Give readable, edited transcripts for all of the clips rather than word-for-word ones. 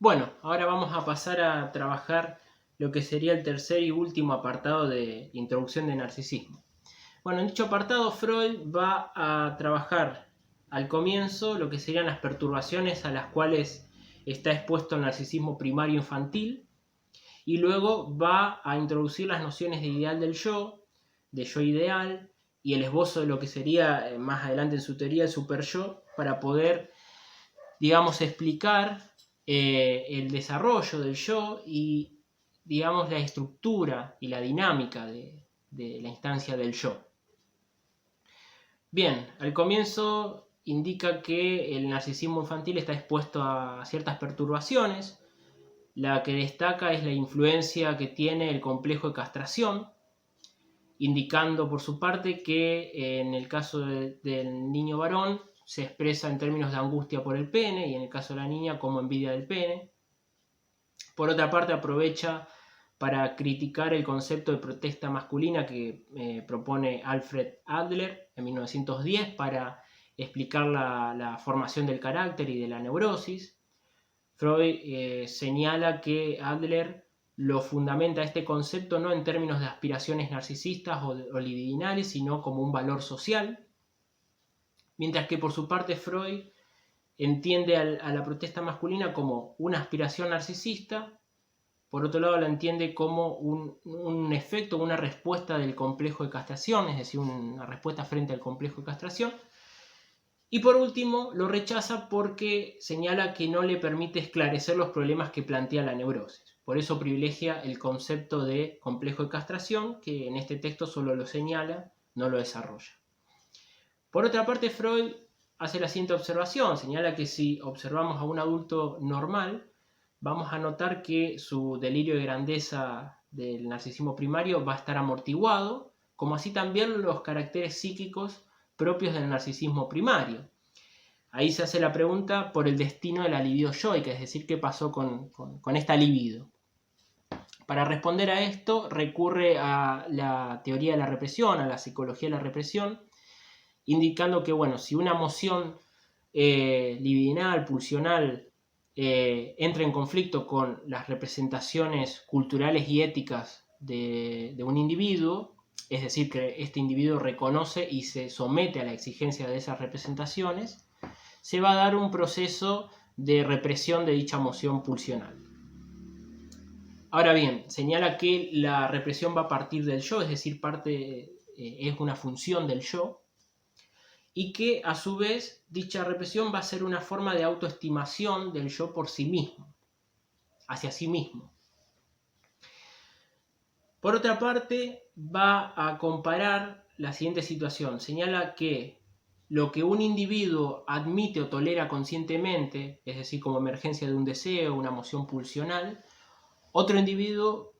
Bueno, ahora vamos a pasar a trabajar lo que sería el tercer y último apartado de introducción de narcisismo. Bueno, en dicho apartado Freud va a trabajar al comienzo lo que serían las perturbaciones a las cuales está expuesto el narcisismo primario infantil, y luego va a introducir las nociones de ideal del yo, de yo ideal, y el esbozo de lo que sería más adelante en su teoría el super yo, para poder, digamos, explicar el desarrollo del yo y, digamos, la estructura y la dinámica de la instancia del yo. Bien, al comienzo indica que el narcisismo infantil está expuesto a ciertas perturbaciones. La que destaca es la influencia que tiene el complejo de castración, indicando por su parte que en el caso del niño varón se expresa en términos de angustia por el pene, y en el caso de la niña como envidia del pene. Por otra parte, aprovecha para criticar el concepto de protesta masculina que propone Alfred Adler en 1910 para explicar la formación del carácter y de la neurosis. Freud señala que Adler lo fundamenta este concepto no en términos de aspiraciones narcisistas o libidinales, sino como un valor social, mientras que por su parte Freud entiende a la protesta masculina como una aspiración narcisista. Por otro lado, la entiende como un efecto, una respuesta del complejo de castración, es decir, una respuesta frente al complejo de castración. Y por último, lo rechaza porque señala que no le permite esclarecer los problemas que plantea la neurosis. Por eso privilegia el concepto de complejo de castración, que en este texto solo lo señala, no lo desarrolla. Por otra parte, Freud hace la siguiente observación. Señala que si observamos a un adulto normal, vamos a notar que su delirio de grandeza del narcisismo primario va a estar amortiguado, como así también los caracteres psíquicos propios del narcisismo primario. Ahí se hace la pregunta por el destino de la libido yoica, es decir, qué pasó con esta libido. Para responder a esto recurre a la teoría de la represión, a la psicología de la represión, indicando que, bueno, si una emoción libidinal, pulsional, entra en conflicto con las representaciones culturales y éticas de un individuo, es decir, que este individuo reconoce y se somete a la exigencia de esas representaciones, se va a dar un proceso de represión de dicha emoción pulsional. Ahora bien, señala que la represión va a partir del yo, es decir, es una función del yo, y que a su vez dicha represión va a ser una forma de autoestimación del yo por sí mismo, hacia sí mismo. Por otra parte, va a comparar la siguiente situación. Señala que lo que un individuo admite o tolera conscientemente, es decir, como emergencia de un deseo, una emoción pulsional, otro individuo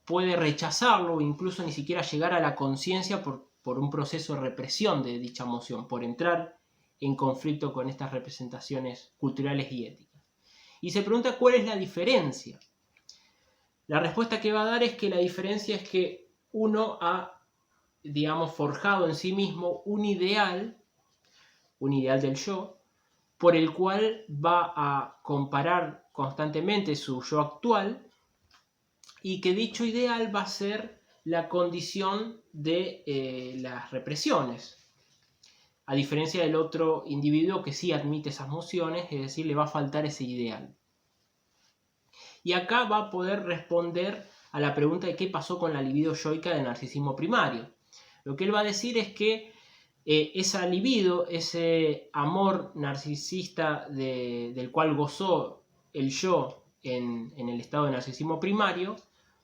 puede rechazarlo o incluso ni siquiera llegar a la conciencia por un proceso de represión de dicha emoción, por entrar en conflicto con estas representaciones culturales y éticas. Y se pregunta cuál es la diferencia. La respuesta que va a dar es que la diferencia es que uno ha, digamos, forjado en sí mismo un ideal del yo, por el cual va a comparar constantemente su yo actual, y que dicho ideal va a ser la condición de las represiones, a diferencia del otro individuo que sí admite esas emociones, es decir, le va a faltar ese ideal. Y acá va a poder responder a la pregunta de qué pasó con la libido yoica del narcisismo primario. Lo que él va a decir es que esa libido, ese amor narcisista del cual gozó el yo en el estado de narcisismo primario,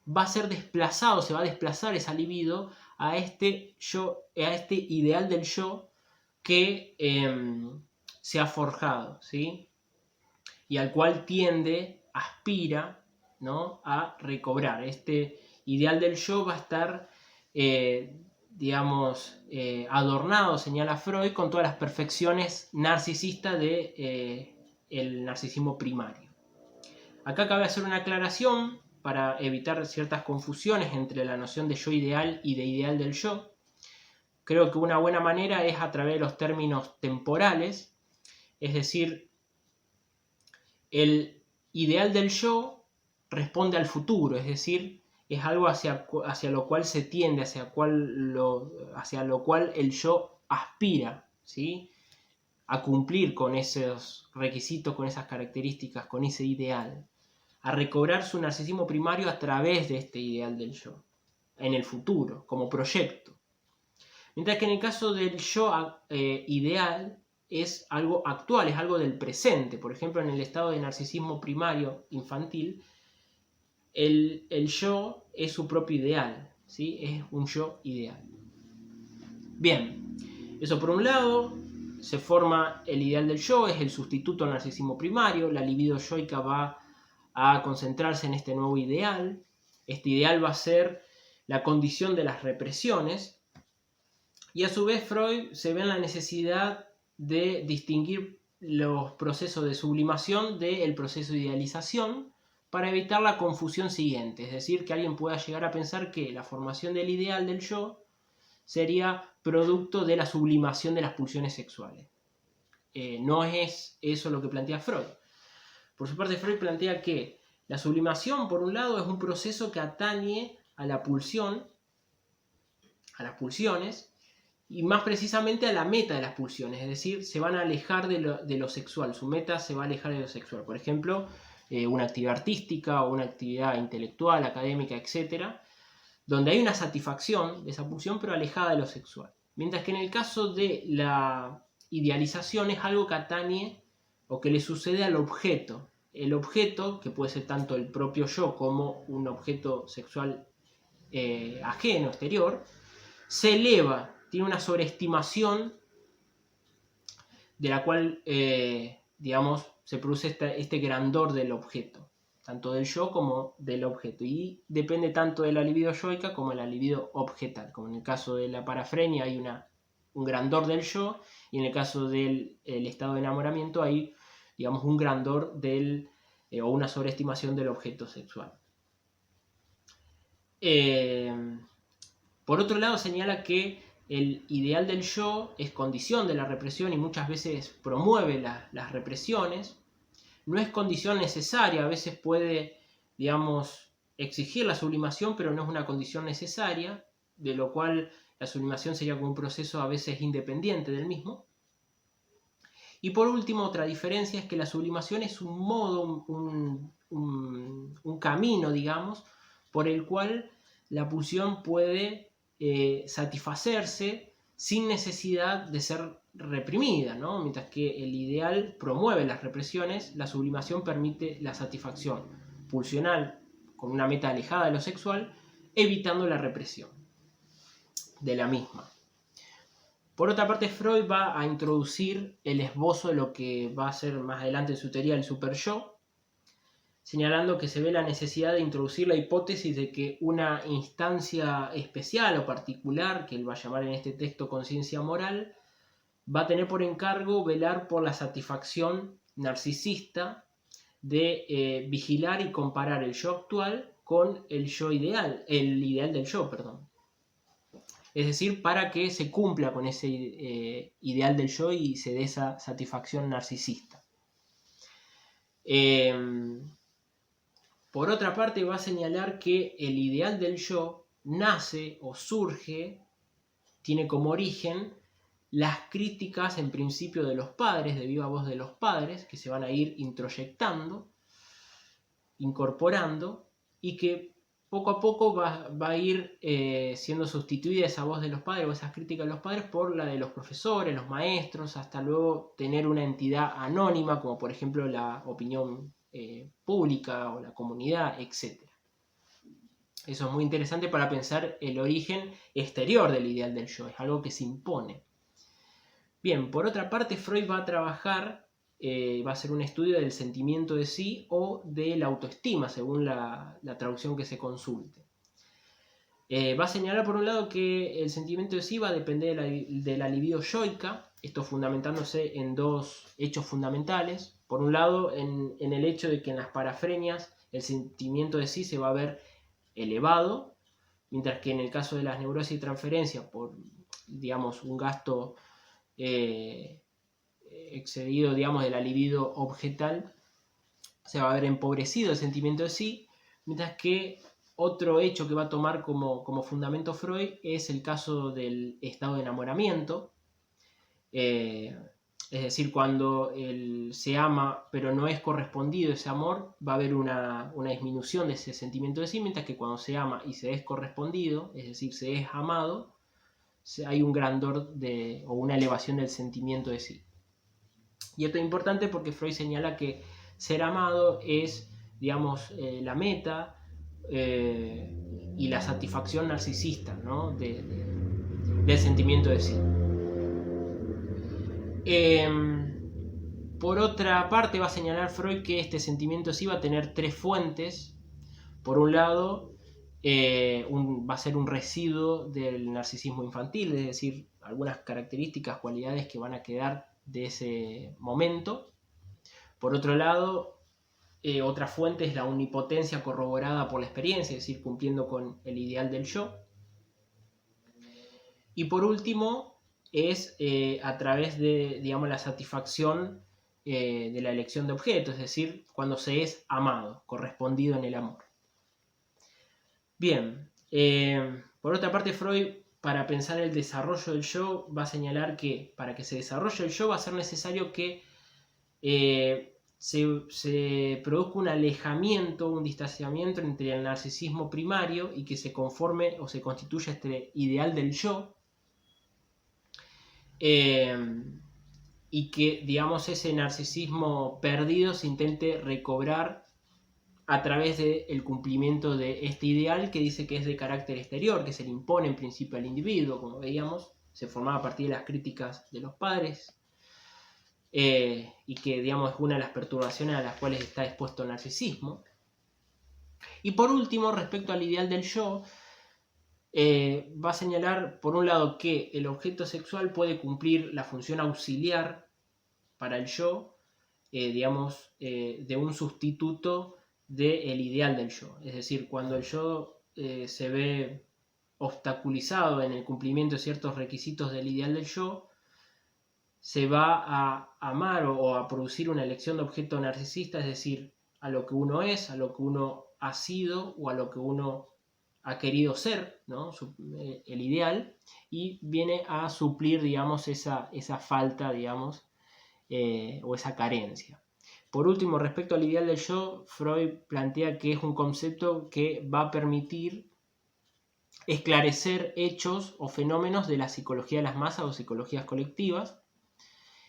va a ser desplazado, se va a desplazar esa libido a este ideal del yo que se ha forjado, ¿sí? Y al cual aspira, ¿no?, a recobrar. Este ideal del yo va a estar, adornado, señala Freud, con todas las perfecciones narcisistas del narcisismo primario. Acá cabe hacer una aclaración para evitar ciertas confusiones entre la noción de yo ideal y de ideal del yo. Creo que una buena manera es a través de los términos temporales, es decir, el ideal del yo responde al futuro, es decir, es algo hacia lo cual se tiende, hacia lo cual el yo aspira, ¿sí? A cumplir con esos requisitos, con esas características, con ese ideal, a recobrar su narcisismo primario a través de este ideal del yo, en el futuro, como proyecto. Mientras que en el caso del yo ideal es algo actual, es algo del presente. Por ejemplo, en el estado de narcisismo primario infantil, el yo es su propio ideal, ¿sí? Es un yo ideal. Bien, eso por un lado, se forma el ideal del yo, es el sustituto al narcisismo primario, la libido yoica va a concentrarse en este nuevo ideal. Este ideal va a ser la condición de las represiones, y a su vez Freud se ve en la necesidad de distinguir los procesos de sublimación del proceso de idealización para evitar la confusión siguiente, es decir, que alguien pueda llegar a pensar que la formación del ideal del yo sería producto de la sublimación de las pulsiones sexuales. No es eso lo que plantea Freud. Por su parte, Freud plantea que la sublimación, por un lado, es un proceso que atañe a la pulsión, a las pulsiones, y más precisamente a la meta de las pulsiones, es decir, se van a alejar de lo sexual, su meta se va a alejar de lo sexual. Por ejemplo, una actividad artística o una actividad intelectual, académica, etc., donde hay una satisfacción de esa pulsión, pero alejada de lo sexual. Mientras que en el caso de la idealización es algo que atañe o que le sucede al objeto. El objeto, que puede ser tanto el propio yo como un objeto sexual ajeno, exterior, se eleva, tiene una sobreestimación de la cual, digamos, se produce este grandor del objeto, tanto del yo como del objeto, y depende tanto de la libido yoica como de la libido objetal, como en el caso de la parafrenia hay un grandor del yo, y en el caso del estado de enamoramiento hay, digamos, un grandor o una sobreestimación del objeto sexual. Por otro lado, señala que el ideal del yo es condición de la represión y muchas veces promueve las represiones. No es condición necesaria, a veces puede, digamos, exigir la sublimación, pero no es una condición necesaria, de lo cual la sublimación sería como un proceso a veces independiente del mismo. Y por último, otra diferencia es que la sublimación es un modo, un camino, digamos, por el cual la pulsión puede satisfacerse sin necesidad de ser reprimida, ¿no? Mientras que el ideal promueve las represiones, la sublimación permite la satisfacción pulsional con una meta alejada de lo sexual, evitando la represión de la misma. Por otra parte, Freud va a introducir el esbozo de lo que va a ser más adelante en su teoría el superyo, señalando que se ve la necesidad de introducir la hipótesis de que una instancia especial o particular, que él va a llamar en este texto conciencia moral, va a tener por encargo velar por la satisfacción narcisista de vigilar y comparar el yo actual con el yo ideal, el ideal del yo, perdón. Es decir, para que se cumpla con ese ideal del yo y se dé esa satisfacción narcisista. Por otra parte, va a señalar que el ideal del yo nace o surge, tiene como origen las críticas en principio de los padres, de viva voz de los padres, que se van a ir introyectando, incorporando, y que poco a poco va a ir siendo sustituida esa voz de los padres o esas críticas de los padres por la de los profesores, los maestros, hasta luego tener una entidad anónima, como por ejemplo la opinión pública o la comunidad, etc. Eso es muy interesante para pensar el origen exterior del ideal del yo, es algo que se impone. Bien, por otra parte, Freud va a trabajar, va a hacer un estudio del sentimiento de sí o de la autoestima, según la traducción que se consulte. Va a señalar, por un lado, que el sentimiento de sí va a depender de la libido yoica, esto fundamentándose en dos hechos fundamentales. Por un lado, en el hecho de que en las parafrenias el sentimiento de sí se va a ver elevado, mientras que en el caso de las neurosis y transferencias, por, digamos, un gasto excedido, digamos, de la libido objetal, se va a ver empobrecido el sentimiento de sí, mientras que otro hecho que va a tomar como fundamento Freud es el caso del estado de enamoramiento. Es decir, cuando se ama pero no es correspondido ese amor, va a haber una disminución de ese sentimiento de sí, mientras que cuando se ama y se es correspondido, es decir, se es amado, hay un grandor o una elevación del sentimiento de sí. Y esto es importante porque Freud señala que ser amado es, digamos, la meta y la satisfacción narcisista, ¿no? del sentimiento de sí. Por otra parte, va a señalar Freud que este sentimiento de sí va a tener tres fuentes. Por un lado, va a ser un residuo del narcisismo infantil, es decir, algunas características, cualidades que van a quedar de ese momento. Por otro lado, otra fuente es la omnipotencia corroborada por la experiencia, es decir, cumpliendo con el ideal del yo. Y por último, es a través de, digamos, la satisfacción de la elección de objetos, es decir, cuando se es amado, correspondido en el amor. Bien, por otra parte, Freud, para pensar el desarrollo del yo, va a señalar que para que se desarrolle el yo va a ser necesario que se produzca un alejamiento, un distanciamiento entre el narcisismo primario y que se conforme o se constituya este ideal del yo, y que, digamos, ese narcisismo perdido se intente recobrar a través del cumplimiento de este ideal que dice que es de carácter exterior, que se le impone en principio al individuo, como veíamos, se formaba a partir de las críticas de los padres, y que, digamos, es una de las perturbaciones a las cuales está expuesto el narcisismo. Y por último, respecto al ideal del yo, va a señalar, por un lado, que el objeto sexual puede cumplir la función auxiliar para el yo, digamos, de un sustituto del ideal del yo. Es decir, cuando el yo se ve obstaculizado en el cumplimiento de ciertos requisitos del ideal del yo, se va a amar o a producir una elección de objeto narcisista, es decir, a lo que uno es, a lo que uno ha sido o a lo que uno ha querido ser, ¿no? El ideal, y viene a suplir, digamos, esa falta, digamos, o esa carencia. Por último, respecto al ideal del yo, Freud plantea que es un concepto que va a permitir esclarecer hechos o fenómenos de la psicología de las masas o psicologías colectivas,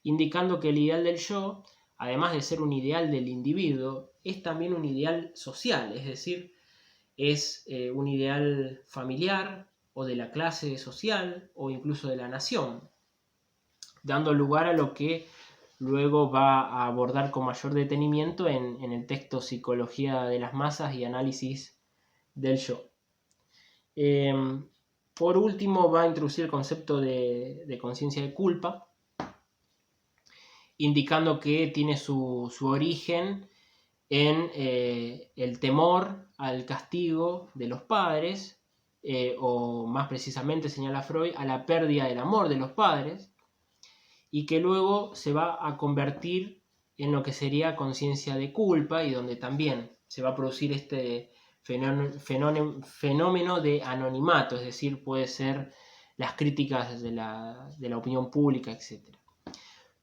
indicando que el ideal del yo, además de ser un ideal del individuo, es también un ideal social, es decir, es un ideal familiar o de la clase social o incluso de la nación, dando lugar a lo que luego va a abordar con mayor detenimiento en el texto Psicología de las Masas y Análisis del Yo. Por último, va a introducir el concepto de conciencia de culpa, indicando que tiene su origen en el temor al castigo de los padres, o más precisamente, señala Freud, a la pérdida del amor de los padres, y que luego se va a convertir en lo que sería conciencia de culpa, y donde también se va a producir este fenómeno de anonimato, es decir, puede ser las críticas de la opinión pública, etc.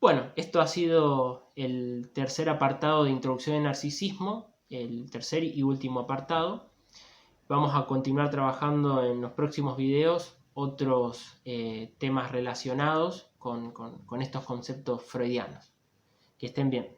Bueno, esto ha sido el tercer apartado de Introducción al Narcisismo, el tercer y último apartado. Vamos a continuar trabajando en los próximos videos otros temas relacionados con estos conceptos freudianos. Que estén bien.